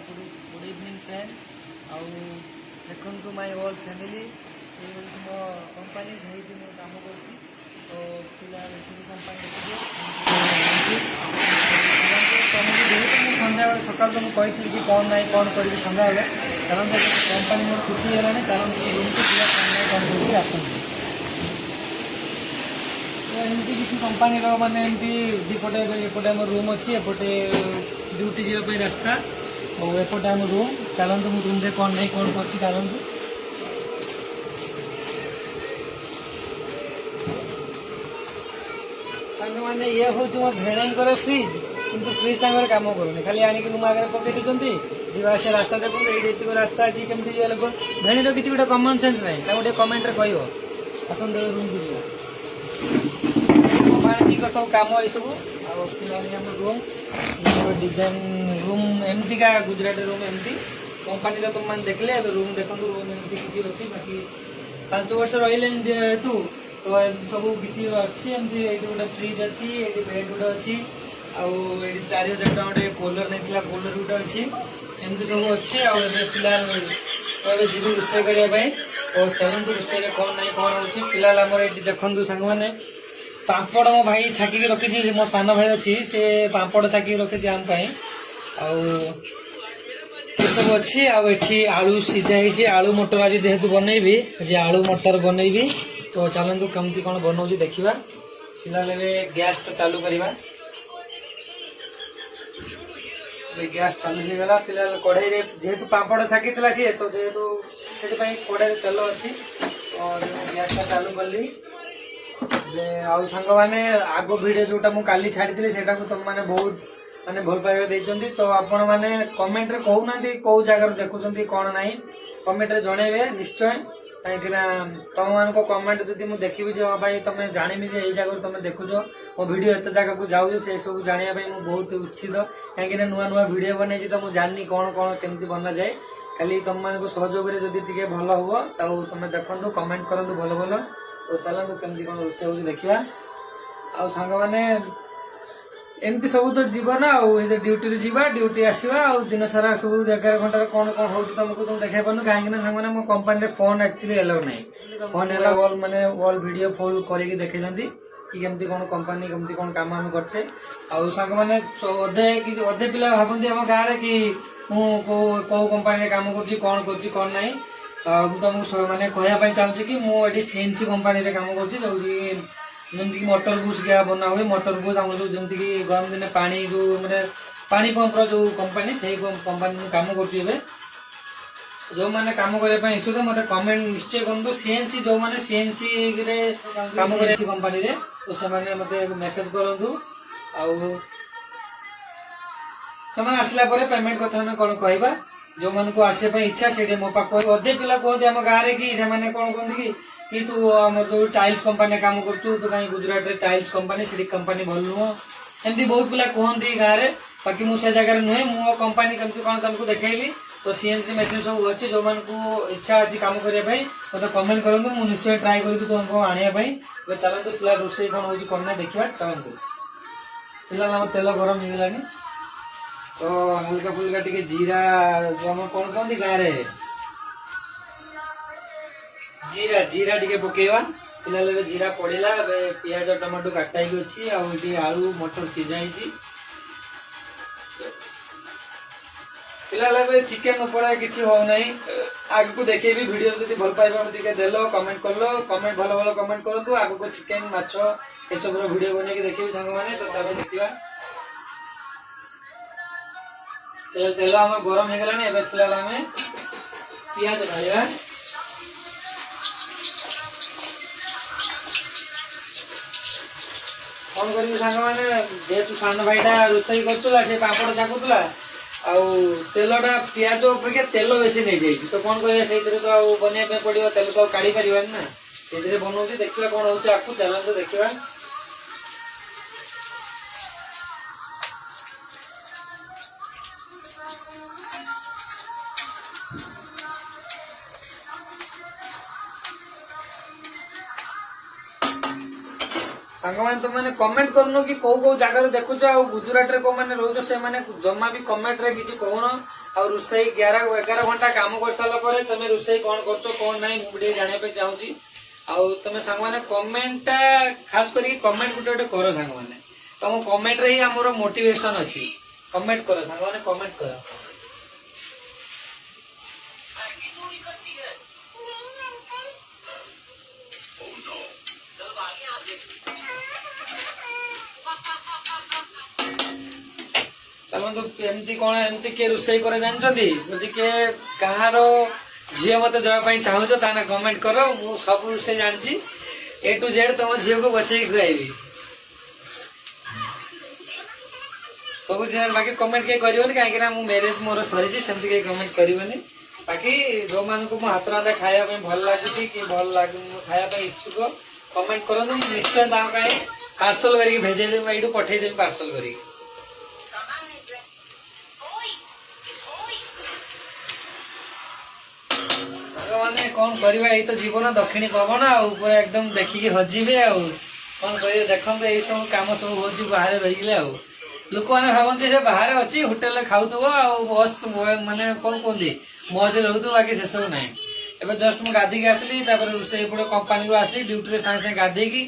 Good evening friend आउ देखु my all family ये मो कंपनी जहाँ मो कम कर तो पिला कंपनी जेहतु सन्ध्या सकाल तो मुझे कि कौन ना कौन करी सन्ध्या चलो कंपनी मोर छुट्टी है चलो रूम को पिला कौन कर आसती एमती किसी कंपानी माने एमती दीपटे एपटे आम रूम अच्छी एपटे ड्यूटी जावाई रास्ता और एपटे आम रूम चलतु मुझे रूम कौन नहीं कौन कर चलतु सांग मैंने ये हूँ मो भेणकर फ्रिज किंतु फ्रिज तांकर काम करूनी खाली आनिक रूम आगे पकई दे जावास रास्ता देखो ये रास्ता अच्छी कमी लोक भेणीर किसी गोटे कमन सेन्स ना गोटे कमेंट कह आसत रूम को सब कम ये सब रूम डिजाइन रूम एमती का गुजरात रूम एमती कंपानी तुम मैंने देखले रूम देखो रूम एमती किसी अच्छी बाकी 5 वर्ष रही जेहेतु तो सब किसी अच्छी एमती गोटे फ्रिज अच्छी ये बेड गोटे अच्छी आउ 4000 टका गोटे कूलर नहीं कूलर गोटे अच्छी एमती सब अच्छी फिलहाल तो जी रोषे करने और चलते रोषे कौन ना कौन हो फिलहाल आम ये देखु सांग मैंने पापड़ मो भाई छाकी रखी मो सान भाई अच्छी से पापड़ छाकी रखी आम सब अच्छी आलू सीझा आलू मटर आज जेहेतु बनईबी आज आलू मटर बनईबी तो चलतु कमती कौन बनाऊँ देखा फिलहाल गैस तो चालू करवा गैस चालू हो गला फिलहाल कढ़ई जेहेतु पापड़ छाकी सी तो जेहेतु से कढ़ई तेल अच्छी और गैस चालू कली आउ सांग मैंने आग भिडियो जोटा मुझे काली छाड़ी से तुम मैंने बहुत माने भल पाइबा देइचंदी तो आपण मैंने कमेंट रे कहूना कौ जगार देखुं कौन ना कमेंट रे जनइबे निश्चय कहीं तुम मान कमेंट जब मुझे देखी भाई तुम जानी जे जगह तुम देखुच मो भिड एत जगह को जाऊँ से सब जानापी मुझे बहुत उत्सित कहीं नुआ नुआ भिड बन तो मुझे जानी कौन कौन केमती बना जाए खाली तुम मान सहयोग टे भल हम तो तुम देखु कमेंट करूँ भल भल तो चलतु केमती कौन रोषे हो देखा आ सांग मैंने एमती सब तो जीवन आउ ड्यूटी जीवा ड्यूटी आसवा आ दिन सारा सब 11 घंटा कौन कौन हो तुमको तुम देखा पार्न कहीं सांग मो कंपानी फोन एक्चुअली एलाउ ना फोन एलाउ माने ऑल वीडियो फुल करके देखा कि केमती कौन कंपानी केमती कौन काम आम करछे आ सांग मैंने अधे पिला भावती आम गाँव कि कौ कंपानी काम कर कौन ना तुमको मैंने कहवाई चाहूँगी कि मुझे सीएनसी कंपानी काम कर जमीक मोटर बुश क्या बना हुए मोटर बुश आम जो जमीक गरम दिन पानी जो मैंने पानी पंपर जो कंपानी से कंपानी काम कर जो मैंने काम करने इच्छुक मत कमेंट निश्चय करूँ सीएनसी जो मैंने सीएनसी काम कर कंपानी तो से मत मेसेज करूँ आने आसला पेमेंट कथा आम कौन कहवा जो मन को आसपा इच्छा से मो पाक अधे पिला कहते आम गाँव में कि कौन कहते कि तू आम जो टाइल्स कंपानी काम करूँ तू कहीं गुजरात रे टाइल्स कंपानी से कंपानी भल नुह एमती बहुत पिला कहती गाँव में बाकी मुझे जगह नुहे मो कंपानी कमी कौन तुमको देखली तो सीएनसी मेसीन सब अच्छी जो मान को इच्छा अच्छी काम करने मतलब कमेंट करूँ मुझे निश्चय ट्राए करी तुमको आने चलते फिलहाल रोषे कौन हो कौन ना देखा चलते फिलहाल आम तेल गरम हो गलानी तो हल्का फुल्का टे जीरा जो आम कौन कहते गाँव में जीरा जीरा टे पकेवा फिलहाल जीरा पड़ेगा पियाज टमाटो काटाई अच्छी आलू मटर सीझाई फिलहाल चिकेन उपर किसी हो आग को देखे भी वीडियो जब भल पाइबा देल कमेंट कल कमेंट भल भल कमेंट करूँ आग को चिकेन माछ ये सब वीडियो बन देखिए सांग मैंने तो चलो देखा तेल आम गरम हो गलानी फिलहाल आम पियाज ढालिया कौन कर सांग मैंने जेहेतु सान भाईटा रोषे करूला से पापड़ चाकुला तेलटा पिज अपेक्षा तेल बेसी नहीं जाइए तो कौन कर तो बनवाई पड़ो तेल तो काढ़ी पार ना से बनाऊँ देखा कौन हो चलते देखा सांग मैंने तो मैंने कमेंट करन कि कौ कौ जगार देखुच आ गुजरात रे को मैंने रोज से मैंने जमा भी कमेंट रे किसी कहून ଆଉ ରୋଷେଇ 11 ଘଣ୍ଟା କାମ କରିସାରିଲା ପରେ ତମେ ରୋଷେଇ କଣ କରୁଛ କଣ ନାହିଁ ମୁଁ ଟିକେ ଜାଣିବା ପାଇଁ ଚାହୁଁଛି। ଆଉ ତମେ ସାଙ୍ଗମାନେ କମେଣ୍ଟ ଟା ଖାସ କରିକି କମେଣ୍ଟ ଗୋଟେ ଗୋଟେ କର ସାଙ୍ଗମାନେ। ତମ କମେଣ୍ଟ ରେ ହିଁ ଆମର ମୋଟିଭେସନ ଅଛି। କମେଣ୍ଟ କର ସାଙ୍ଗମାନେ, କମେଣ୍ଟ କର। ଚାଲନ୍ତୁ ଏମିତି କଣ ଏମିତି କିଏ ରୋଷେଇ করে ଜାଣିଛନ୍ତି? ଯଦି କିଏ କାହାର ଝିଅ ମତେ ଦେବା ପାଇଁ ଚାହୁଁଛ ତାହେଲେ କମେଣ୍ଟ କର। ମୁଁ ସବୁ ରୋଷେଇ ଜାଣିଛି, A to Z ତମ ଝିଅକୁ ବସେଇକି ଖୁଆଇବି। ସବୁ ଝିଅ ବାକି କମେଣ୍ଟ କେହି କରିବନି, କାହିଁକି ନା ମୁଁ ମ୍ୟାରେଜ ମୋର ସରିଛି, ସେମିତି କେହି କମେଣ୍ଟ କରିବନି। ବାକି ଯୋଉମାନଙ୍କୁ ମୋ ହାତ ରନ୍ଧା ଖାଇବା ପାଇଁ ଭଲ ଲାଗୁଛି କି ଭଲ ଲାଗୁ ଖାଇବା ପାଇଁ ଇଚ୍ଛୁକ କମେଣ୍ଟ କରନ୍ତୁ। ମୁଁ ନିଶ୍ଚୟ ତାଙ୍କ ପାଇଁ ପାର୍ସଲ କରିକି ଭେଜେଇଦେବି, ଏଇଠୁ ପଠେଇଦେବି ପାର୍ସଲ କରିକି। ମାନେ କଣ କରିବା, ଏଇ ତ ଜୀବନ ଦକ୍ଷିଣୀ ପବନ ଆଉ ପୁରା ଏକଦମ ଦେଖିକି ହଜିବେ ଆଉ କଣ କରିବେ। ଦେଖନ୍ତୁ ଏଇ ସବୁ କାମ ସବୁ ହଉଛି ବାହାରେ ରହିଲେ। ଆଉ ଲୋକମାନେ ଭାବନ୍ତି ସେ ବାହାରେ ଅଛି ହୋଟେଲରେ ଖାଉଥିବ ଆଉ ମସ୍ତ ମାନେ କଣ କୁହନ୍ତି ମଜରେ ରହୁଥିବ, ବାକି ସେସବୁ ନାହିଁ। ଏବେ ଜଷ୍ଟ ମୁଁ ଗାଧେଇକି ଆସିଲି, ତାପରେ ରୋଷେଇ ପଟେ କମ୍ପାନୀରୁ ଆସିଲି, ଡ୍ୟୁଟିରେ ସାଙ୍ଗେ ସାଙ୍ଗେ ଗାଧେଇକି